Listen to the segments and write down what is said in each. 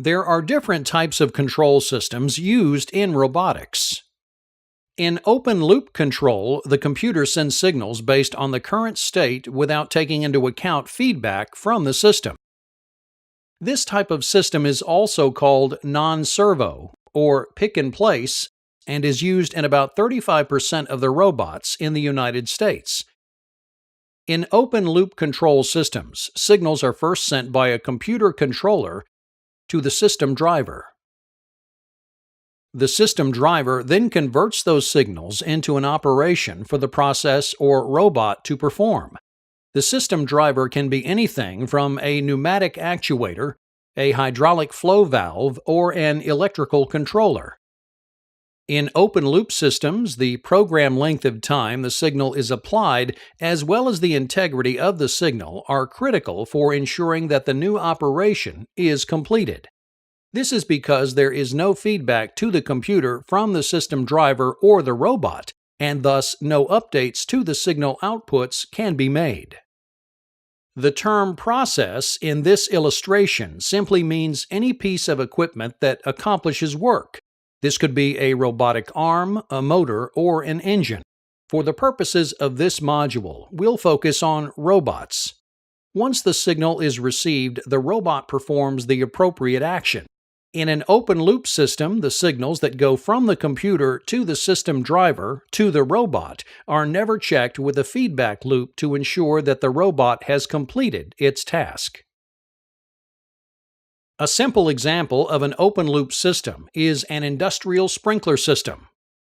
There are different types of control systems used in robotics. In open-loop control, the computer sends signals based on the current state without taking into account feedback from the system. This type of system is also called non-servo, or pick-and-place, and is used in about 35% of the robots in the United States. In open-loop control systems, signals are first sent by a computer controller to the system driver. The system driver then converts those signals into an operation for the process or robot to perform. The system driver can be anything from a pneumatic actuator, a hydraulic flow valve, or an electrical controller. In open-loop systems, the program length of time the signal is applied, as well as the integrity of the signal, are critical for ensuring that the new operation is completed. This is because there is no feedback to the computer from the system driver or the robot, and thus no updates to the signal outputs can be made. The term process in this illustration simply means any piece of equipment that accomplishes work. This could be a robotic arm, a motor, or an engine. For the purposes of this module, we'll focus on robots. Once the signal is received, the robot performs the appropriate action. In an open-loop system, the signals that go from the computer to the system driver to the robot are never checked with a feedback loop to ensure that the robot has completed its task. A simple example of an open-loop system is an industrial sprinkler system.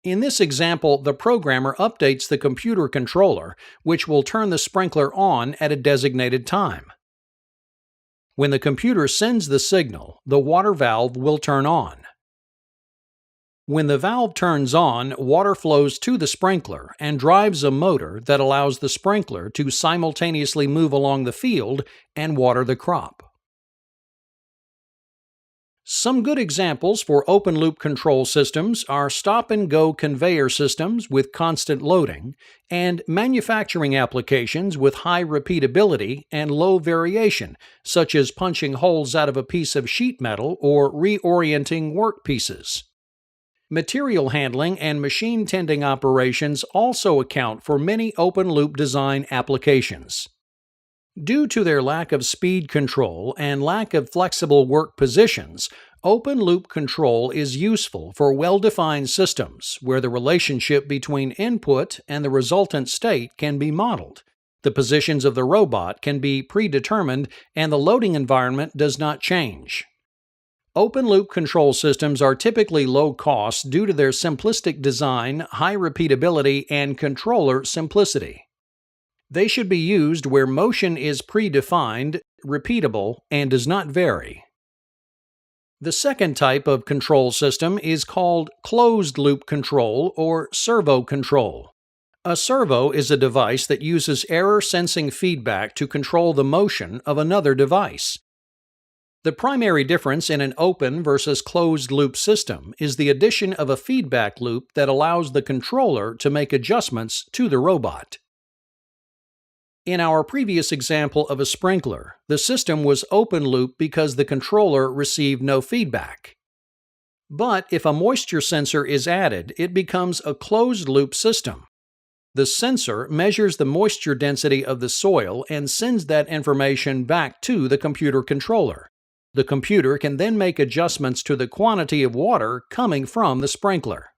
In this example, the programmer updates the computer controller, which will turn the sprinkler on at a designated time. When the computer sends the signal, the water valve will turn on. When the valve turns on, water flows to the sprinkler and drives a motor that allows the sprinkler to simultaneously move along the field and water the crop. Some good examples for open-loop control systems are stop-and-go conveyor systems with constant loading, and manufacturing applications with high repeatability and low variation, such as punching holes out of a piece of sheet metal or reorienting workpieces. Material handling and machine tending operations also account for many open-loop design applications. Due to their lack of speed control and lack of flexible work positions, open-loop control is useful for well-defined systems where the relationship between input and the resultant state can be modeled. The positions of the robot can be predetermined and the loading environment does not change. Open-loop control systems are typically low cost due to their simplistic design, high repeatability, and controller simplicity. They should be used where motion is predefined, repeatable, and does not vary. The second type of control system is called closed-loop control or servo control. A servo is a device that uses error-sensing feedback to control the motion of another device. The primary difference in an open versus closed-loop system is the addition of a feedback loop that allows the controller to make adjustments to the robot. In our previous example of a sprinkler, the system was open-loop because the controller received no feedback. But if a moisture sensor is added, it becomes a closed-loop system. The sensor measures the moisture density of the soil and sends that information back to the computer controller. The computer can then make adjustments to the quantity of water coming from the sprinkler.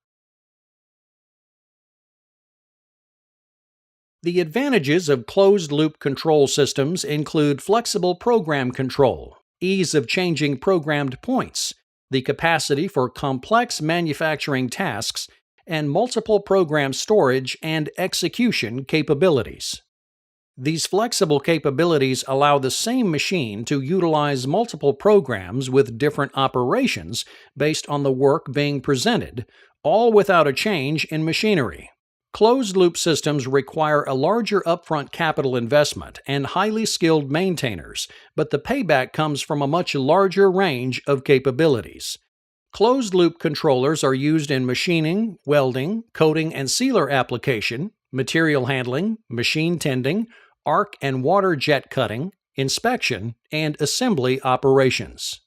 The advantages of closed-loop control systems include flexible program control, ease of changing programmed points, the capacity for complex manufacturing tasks, and multiple program storage and execution capabilities. These flexible capabilities allow the same machine to utilize multiple programs with different operations based on the work being presented, all without a change in machinery. Closed-loop systems require a larger upfront capital investment and highly skilled maintainers, but the payback comes from a much larger range of capabilities. Closed-loop controllers are used in machining, welding, coating and sealer application, material handling, machine tending, arc and water jet cutting, inspection, and assembly operations.